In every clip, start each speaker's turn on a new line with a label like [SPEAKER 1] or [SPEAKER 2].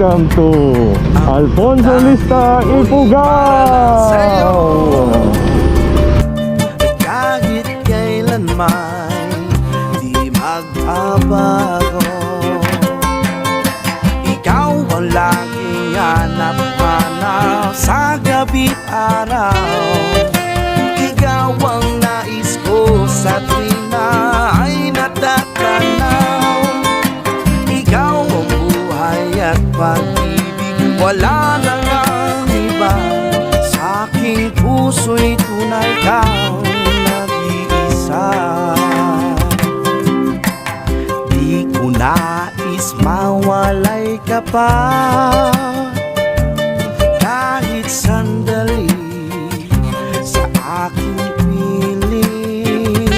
[SPEAKER 1] welcome to Alfonso Lista Ifugao.
[SPEAKER 2] Kahit kailanman di magbabago, ikaw ang laging hanap-hanap sa gabi't araw. Ikaw ang nais ko sa tuwing na ay natatanaw. Ikaw ang buhay at pag-ibig, wala na ngang iba. Sa aking puso'y tunay kang nag-iisa. Di ko nais mawalay ka pa kahit sandali sa aking piling.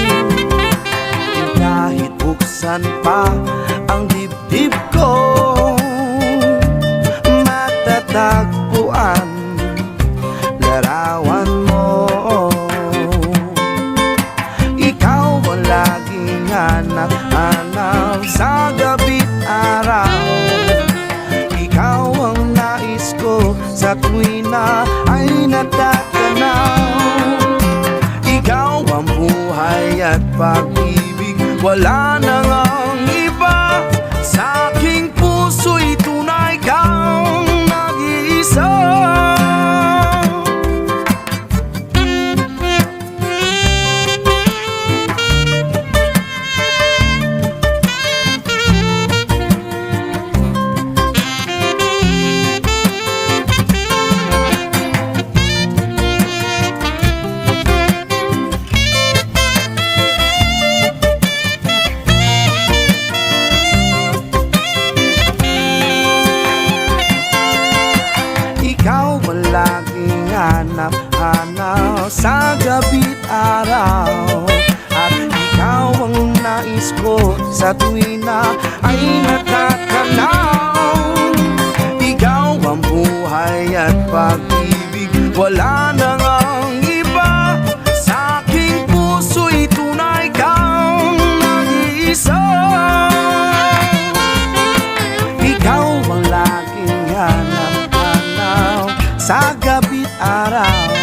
[SPEAKER 2] Kahit buksan pa ang dibdib ko, matatagpuan larawan mo. Ikaw ang laging hanap-hanap sa gabi't araw. Ikaw ang nais ko sa tuwing na ay natatanaw. Ikaw ang buhay at pag-ibig, wala na ngang iba. Sa aking puso'y tunay kang nag-iisa. Ikaw ang laging hanap-hanap sa gabi't araw. At ikaw ang nais ko sa tuwing na ay natatanaw. Ikaw ang buhay at pag-ibig, wala na ngang iba. Sa aking puso'y tunay kang nag-iisa. Ikaw ang laging hanap sa gabi't araw.